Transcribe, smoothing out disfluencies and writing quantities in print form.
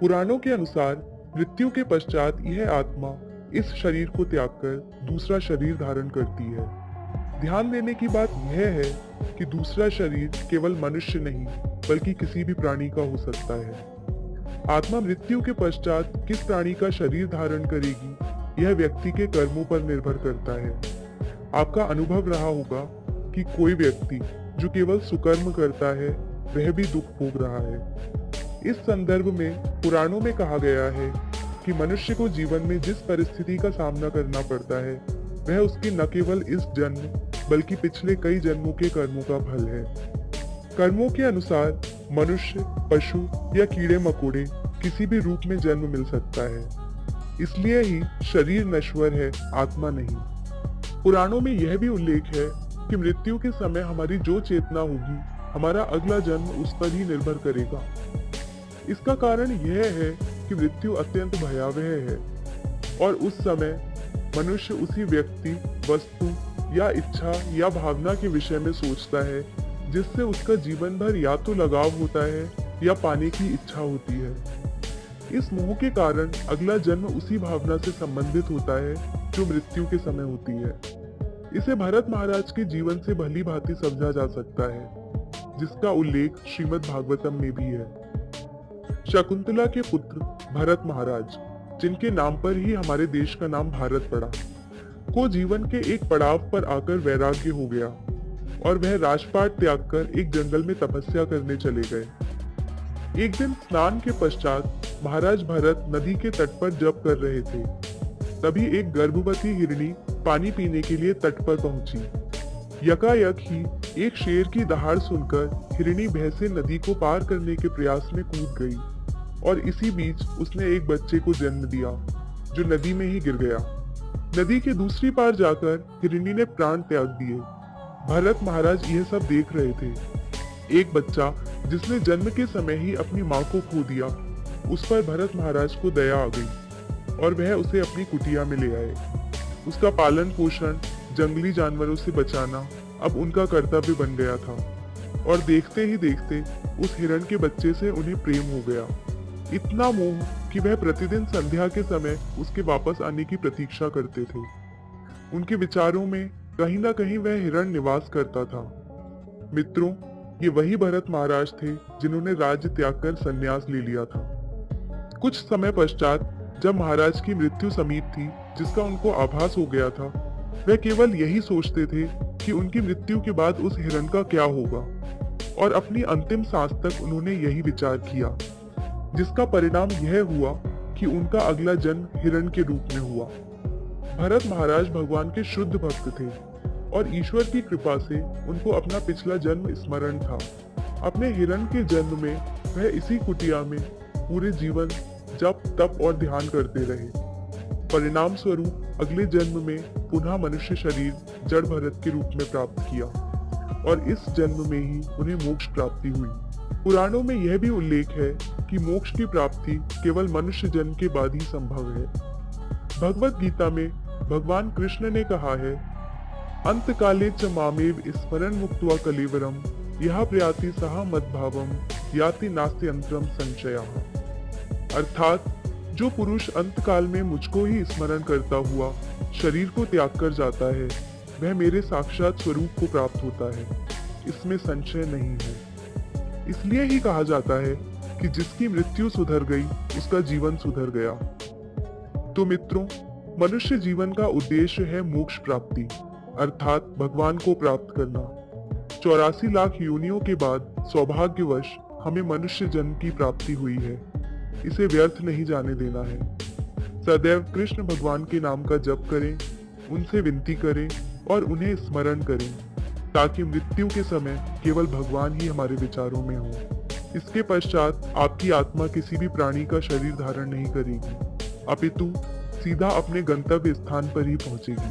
पुराणों के अनुसार मृत्यु के पश्चात यह आत्मा इस शरीर को त्याग कर दूसरा शरीर धारण करती है। ध्यान देने की बात यह है कि दूसरा शरीर केवल मनुष्य नहीं बल्कि किसी भी प्राणी का हो सकता है। आत्मा मृत्यु के पश्चात किस प्राणी का शरीर धारण करेगी यह व्यक्ति के कर्मों पर निर्भर करता है। आपका अनुभव रहा होगा कि कोई व्यक्ति जो केवल सुकर्म करता है वह भी दुख भोग रहा है। इस संदर्भ में पुराणों में कहा गया है कि मनुष्य को जीवन में जिस परिस्थिति का सामना करना पड़ता है वह उसकी न केवल इस जन्म बल्कि पिछले कई जन्मों के कर्मों का फल है। कर्मों के अनुसार मनुष्य, पशु या कीड़े मकोड़े किसी भी रूप में जन्म मिल सकता है। इसलिए ही शरीर नश्वर है, आत्मा नहीं। पुराणों में यह भी उल्लेख है कि मृत्यु के समय हमारी जो चेतना होगी हमारा अगला जन्म उस पर ही निर्भर करेगा। इसका कारण यह है कि मृत्यु अत्यंत भयावह है और उस समय मनुष्य उसी व्यक्ति, वस्तु या इच्छा या भावना के विषय में सोचता है जिससे उसका जीवन भर या तो लगाव होता है या पाने की इच्छा होती है। इस मोह के कारण अगला जन्म उसी भावना से संबंधित होता है जो मृत्यु के समय होती है। इसे भरत महाराज के जीवन से भली भांति समझा जा सकता है, जिसका उल्लेख श्रीमद् भागवतम में भी है। शकुंतला के पुत्र भरत महाराज, जिनके नाम पर ही हमारे देश का नाम भारत पड़ा, को जीवन के एक पड़ाव पर आकर वैराग्य हो गया और वह राजपाट त्याग कर एक जंगल में तपस्या करने चले गए। एक दिन स्नान के पश्चात महाराज भरत नदी के तट पर जप कर रहे थे। तभी एक गर्भवती हिरणी पानी पीने के लिए तट पर पहुंची। यकायक ही एक शेर की दहाड़ सुनकर हिरणी भय से नदी को पार करने के प्रयास में कूद गई और इसी बीच उसने एक बच्चे को जन्म दिया जो नदी में ही गिर गया। नदी के दूसरी पार जाकर हिरणी ने प्राण त्याग दिए। भरत महाराज यह सब देख रहे थे। एक बच्चा जिसने जन्म के समय ही अपनी माँ को खो दिया, उस पर भरत महाराज को दया आ गई और वह उसे अपनी कुटिया में ले आए। उसका पालन पोषण, जंगली जानवरों से बचाना अब उनका कर्तव्य बन गया था और देखते ही देखते उस हिरण के बच्चे से उन्हें प्रेम हो गया। इतना मोह कि वह प्रतिदिन संध्या के समय उसके वापस आने की प्रतीक्षा करते थे। उनके विचारों में कहीं ना कहीं वह हिरण निवास करता था। मित्रों, ये वही भरत महाराज थे जिन्होंने राज्य त्याग कर संन्यास ले लिया था। कुछ समय पश्चात जब महाराज की मृत्यु समीप थी, जिसका उनको आभास हो गया था, वह केवल यही सोचते थे कि उनकी मृत्यु के बाद उस हिरण का क्या होगा और अपनी अंतिम सांस तक उन्होंने यही विचार किया, जिसका परिणाम यह हुआ कि उनका अगला जन्म हिरण के रूप में हुआ। भरत महाराज भगवान के शुद्ध भक्त थे और ईश्वर की कृपा से उनको अपना पिछला जन्म स्मरण था। अपने हिरण के जन्म में वह इसी कुटिया में पूरे जीवन जप, तप और ध्यान करते रहे। परिणाम स्वरूप अगले जन्म में पुनः मनुष्य शरीर जड़ भरत के रूप में प्राप्त किया और इस जन्म में ही उन्हें मोक्ष प्राप्ति हुई। पुराणों में यह भी उल्लेख है कि मोक्ष की प्राप्ति केवल मनुष्य जन्म के बाद ही संभव है। भगवत गीता में भगवान कृष्ण ने कहा है, अंतकाले च मामेव स्मरण मुक्त्वा कलेवरम यह प्रयाति सहा मद्भावम याति नास्ति अंतरम संशयः। अर्थात जो पुरुष अंतकाल में मुझको ही स्मरण करता हुआ शरीर को त्याग कर जाता है, वह मेरे साक्षात स्वरूप को प्राप्त होता है, इसमें संशय नहीं है। इसलिए ही कहा जाता है कि जिसकी मृत्यु सुधर गई उसका जीवन सुधर गया। तो मित्रों, मनुष्य जीवन का उद्देश्य है मोक्ष प्राप्ति, अर्थात भगवान को प्राप्त करना। 84 लाख योनियों के बाद सौभाग्यवश हमें मनुष्य जन्म की प्राप्ति हुई है। इसे व्यर्थ नहीं जाने देना है। सदैव कृष्ण भगवान के नाम का जप करें, उनसे विनती करें और उन्हें स्मरण करें, ताकि मृत्यु के समय केवल भगवान ही हमारे विचारों में हो। इसके पश्चात आपकी आत्मा किसी भी प्राणी का शरीर धारण नहीं करेगी, अपितु सीधा अपने गंतव्य स्थान पर ही पहुंचेगी।